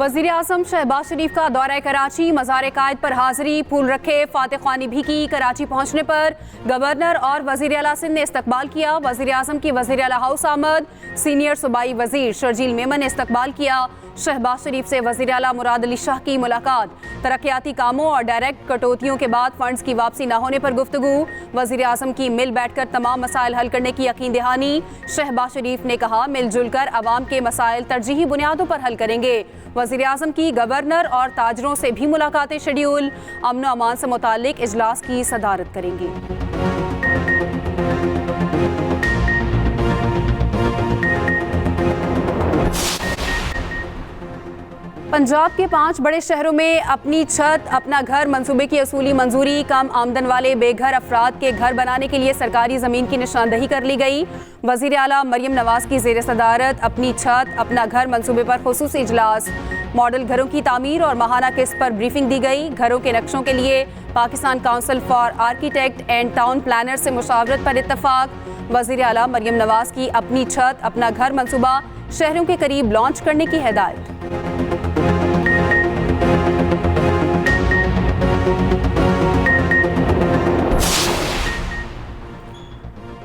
वज़ीर आज़म शहबाज शरीफ का दौरा कराची, मज़ार कायद पर हाज़िरी, फूल रखे, फातह ख़्वानी भी की। कराची पहुँचने पर गवर्नर और वज़ीर आला सिंध ने इस्तकबाल किया। वज़ीर आज़म की वज़ीर आला हाउस आमद, सीनियर सूबाई वज़ीर शर्जील मेमन ने इस्तकबाल किया। शहबाज शरीफ से वज़ीर आला मुराद अली शाह की मुलाकात, तरक्याती कामों और डायरेक्ट कटौतियों के बाद फंड्स की वापसी न होने पर गुफ्तगू। वज़ीर आज़म की मिल बैठकर तमाम मसाइल हल करने की यकीन दहानी। शहबाज शरीफ ने कहा, मिलजुल कर आवाम के मसाइल तरजीही बुनियादों पर हल करेंगे। वज़ीर आज़म की गवर्नर और ताजरों से भी मुलाकातें शेड्यूल, अमन अमान से मुताल्लिक इजलास की सदारत करेंगे। पंजाब के 5 बड़े शहरों में अपनी छत अपना घर मंसूबे की असूली मंजूरी। कम आमदन वाले बेघर अफराद के घर बनाने के लिए सरकारी ज़मीन की निशानदही कर ली गई। वज़ीर आला मरियम नवाज़ की ज़ेर सदारत अपनी छत अपना घर मंसूबे पर खुसूसी इजलास। मॉडल घरों की तामीर और माहाना किस्त पर ब्रीफिंग दी गई। घरों के नक्शों के लिए Pakistan council for architect and town planner से मुशावरत पर इत्तफाक। वज़ीर आला मरियम नवाज़ की अपनी छत अपना घर मंसूबा शहरों के करीब लॉन्च करने की हिदायत।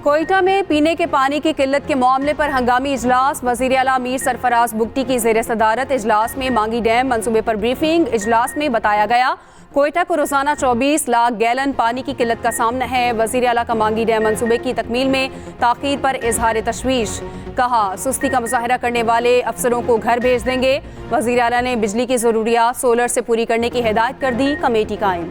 कोयटा में पीने के पानी की किल्लत के मामले पर हंगामी इजलास। वज़ीर आला मीर सरफराज बुगटी की ज़ेर सदारत इजलास में मांगी डैम मंसूबे पर ब्रीफिंग। इजलास में बताया गया, कोयटा को रोजाना 24 लाख गैलन पानी की किल्लत का सामना है। वज़ीर आला का मांगी डैम मंसूबे की तकमील में ताख़ीर पर इजहार तशवीश। कहा, सुस्ती का मुजाहरा करने वाले अफसरों को घर भेज देंगे। वज़ीर आला ने बिजली की ज़रूरियात सोलर से पूरी करने की हिदायत कर दी। कमेटी कायम।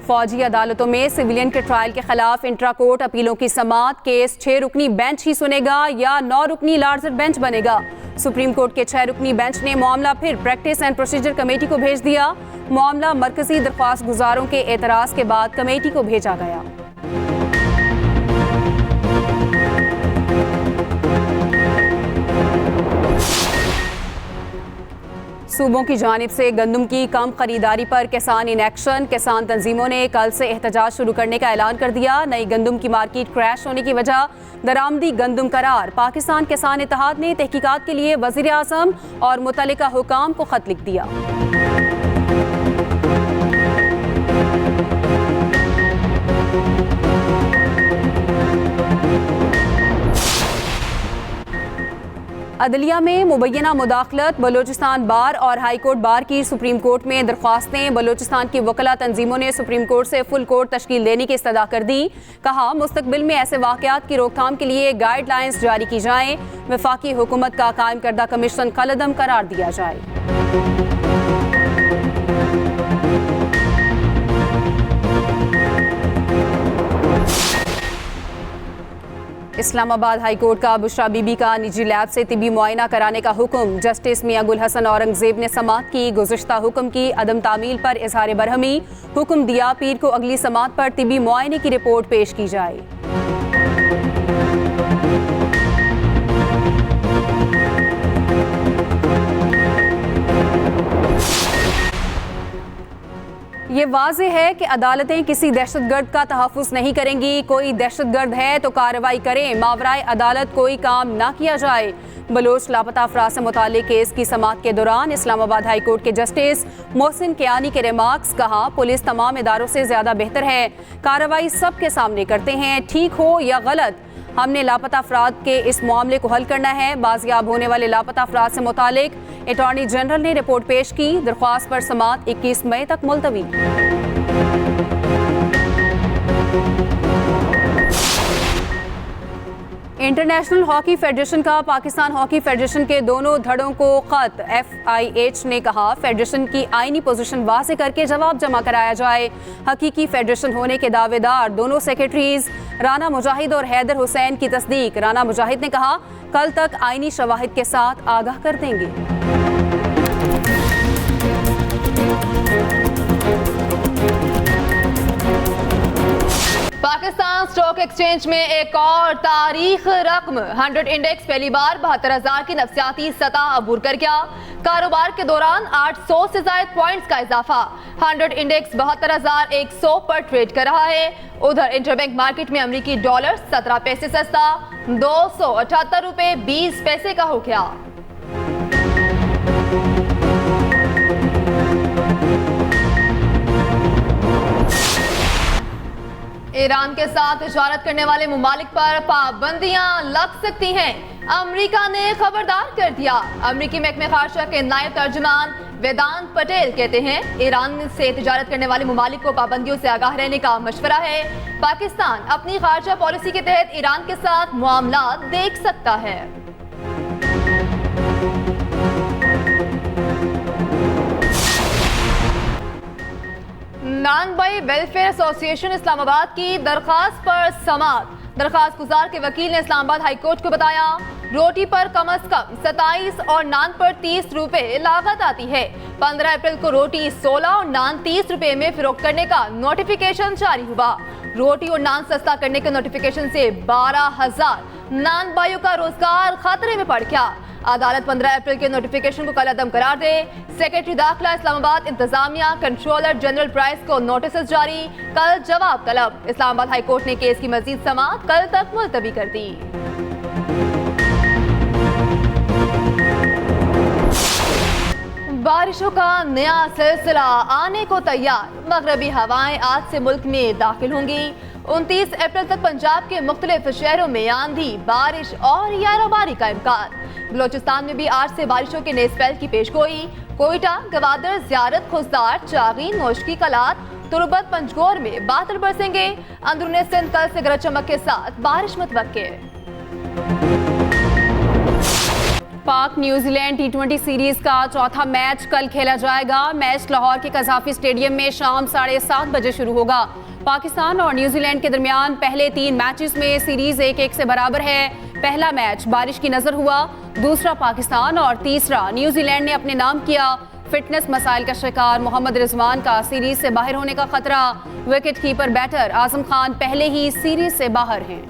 फौजी अदालतों में सिविलियन के ट्रायल के खिलाफ इंट्रा कोर्ट अपीलों की समाअत। केस 6 रुकनी बेंच ही सुनेगा या 9 रुकनी लार्जर बेंच बनेगा। सुप्रीम कोर्ट के 6 रुकनी बेंच ने मामला फिर प्रैक्टिस एंड प्रोसीजर कमेटी को भेज दिया। मामला मरकजी दरख्वास्त गुजारों के एतराज के बाद कमेटी को भेजा गया। सूबों की जानिब से गंदम की कम खरीदारी पर किसान इन एक्शन। किसान तंजीमों ने कल से एहतजाज शुरू करने का ऐलान कर दिया। नई गंदम की मार्केट क्रैश होने की वजह दरामदी गंदम करार। पाकिस्तान किसान इत्तेहाद ने तहकीकात के लिए वज़ीर आज़म और मुतल्लिका हुकाम को खत लिख दिया। अदलिया में मुबैना मुदाखलत। बलोचिस्तान बार और हाई कोर्ट बार की सुप्रीम कोर्ट में दरख्वास्तें। बलोचिस्तान की वकला तंजीमों ने सुप्रीम कोर्ट से फुल कोर्ट तश्कील देने की इस्तदा कर दी। कहा, मुस्तकबिल में ऐसे वाक़यात की रोकथाम के लिए गाइडलाइंस जारी की जाएं। वफाकी हुकूमत का कायम करदा कमीशन कलअदम करार दिया जाए। इस्लामाबाद हाई कोर्ट का बुशरा बीबी का निजी लैब से तिबी मुआयना कराने का हुक्म। जस्टिस मियां गुल हसन औरंगजेब ने समाअत की। गुज़िश्ता हुक्म की अदम तामील पर इजहार बरहमी। हुक्म दिया, पीर को अगली समाअत पर तिबी मुआयने की रिपोर्ट पेश की जाए। ये वाज़े है कि अदालतें किसी दहशतगर्द का तहफ़्फ़ुज़ नहीं करेंगी। कोई दहशतगर्द है तो कार्रवाई करें, मावराए अदालत कोई काम ना किया जाए। बलोच लापता अफराद से मुताल्लिक केस की समाअत के दौरान इस्लामाबाद हाई कोर्ट के जस्टिस मोहसिन कियानी के रिमार्क्स। कहा, पुलिस तमाम इदारों से ज़्यादा बेहतर है, कार्रवाई सबके सामने करते हैं, ठीक हो या गलत। हमने लापता अफराद के इस मामले को हल करना है। बाजियाब होने वाले लापता अफराद से मुतालिक अटॉर्नी जनरल ने रिपोर्ट पेश की। दरख्वास्त पर समाअत 21 मई तक मुलतवी। इंटरनेशनल हॉकी फेडरेशन का पाकिस्तान हॉकी फेडरेशन के दोनों धड़ों को खत। FIH ने कहा, फेडरेशन की आईनी पोजीशन वाज़े करके जवाब जमा कराया जाए। हकीकी फेडरेशन होने के दावेदार दोनों सेक्रेटरीज राना मुजाहिद और हैदर हुसैन की तस्दीक। राना मुजाहिद ने कहा, कल तक आईनी शवाहिद के साथ आगाह कर देंगे। पाकिस्तान स्टॉक एक्सचेंज में एक और तारीख रकम 100 इंडेक्स पहली बार 72,000 की नफसियाती सतह अबूर कर गया। कारोबार के दौरान 800 से ज्यादा पॉइंट्स का इजाफा। 100 इंडेक्स 72,100 पर ट्रेड कर रहा है। उधर इंटरबैंक मार्केट में अमेरिकी डॉलर 17 पैसे सस्ता 278 रुपए 20 पैसे का हो गया। ईरान के साथ तिजारत करने वाले मुमालिक पर पाबंदियां लग सकती हैं। अमेरिका ने खबरदार कर दिया। अमेरिकी महकमे खारजा के नायब तर्जुमान वेदांत पटेल कहते हैं ईरान से तिजारत करने वाले मुमालिक को पाबंदियों से आगाह रहने का मशवरा है। पाकिस्तान अपनी खारजा पॉलिसी के तहत ईरान के साथ मामला देख सकता है। नानबाई वेलफेयर एसोसिएशन इस्लामाबाद की दरखास्त पर समाअत। दरखास्त गुजार के वकील ने इस्लामाबाद हाई कोर्ट को बताया रोटी पर कम से कम 27 और नान पर 30 रुपए लागत आती है। 15 अप्रैल को रोटी 16 और नान 30 रुपए में फरोख्त करने का नोटिफिकेशन जारी हुआ। रोटी और नान सस्ता करने के नोटिफिकेशन से 12,000 नान बाइयों का रोजगार खतरे में पड़ गया। अदालत 15 अप्रैल के नोटिफिकेशन को कल अदम करार दे। सेक्रेटरी दाखिला इस्लामाबाद इंतजामिया कंट्रोलर जनरल प्राइस को नोटिस जारी, कल जवाब तलब। इस्लामाबाद हाई कोर्ट ने केस की मजीद समाअत कल तक मुलतवी कर दी। बारिशों का नया सिलसिला आने को तैयार। मगरबी हवाएं आज से मुल्क में दाखिल होंगी। 29 अप्रैल तक पंजाब के मुख्तलिफ शहरों में आंधी, बारिश और यारोबारी का इम्कान। बलोचिस्तान में भी आज से बारिशों के नए स्पेल की पेशगोई। कोयटा, गवादर, ज़ियारत, खुजदार, चागीन, नौशकी कलात, तुरबत, पंजगोर में बादल बरसेंगे। अंदरूनी सिंध कल से गरज चमक के साथ बारिश मुतवक्के। पाक न्यूजीलैंड T20 सीरीज का चौथा मैच कल खेला जाएगा। मैच लाहौर के कज़ाफी स्टेडियम में शाम 7:30 बजे शुरू होगा। पाकिस्तान और न्यूजीलैंड के दरमियान पहले 3 मैचेस में सीरीज 1-1 से बराबर है। पहला मैच बारिश की नजर हुआ, दूसरा पाकिस्तान और तीसरा न्यूजीलैंड ने अपने नाम किया। फिटनेस मसाइल का शिकार मोहम्मद रिजवान का सीरीज से बाहर होने का खतरा। Wicket keeper batter Azam Khan पहले ही सीरीज से बाहर हैं।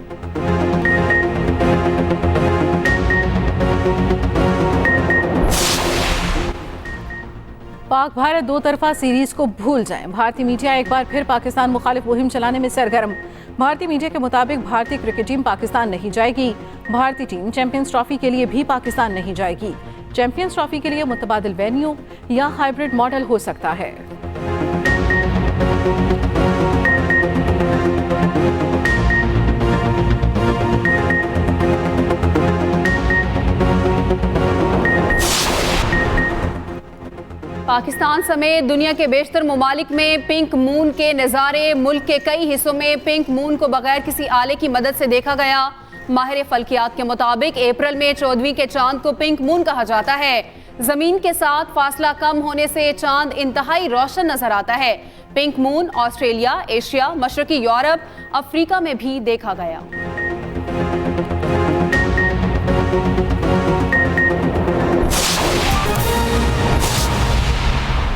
पाक भारत 2 तरफा सीरीज को भूल जाएं। भारतीय मीडिया एक बार फिर पाकिस्तान मुखालिफ मुहिम चलाने में सरगर्म। भारतीय मीडिया के मुताबिक भारतीय क्रिकेट टीम पाकिस्तान नहीं जाएगी। भारतीय टीम चैंपियंस ट्रॉफी के लिए भी पाकिस्तान नहीं जाएगी। चैंपियंस ट्रॉफी के लिए मुतबादिल वेन्यू या हाइब्रिड मॉडल हो सकता है। पाकिस्तान समेत दुनिया के बेशतर ममालिक में पिंक मून के नज़ारे। मुल्क के कई हिस्सों में पिंक मून को बगैर किसी आले की मदद से देखा गया। माहिर फल्कियात के मुताबिक अप्रैल में 14वीं के चांद को पिंक मून कहा जाता है। जमीन के साथ फासला कम होने से चांद इंतहाई रोशन नजर आता है। पिंक मून ऑस्ट्रेलिया, एशिया, मशरकी यूरोप, अफ्रीका में भी देखा गया।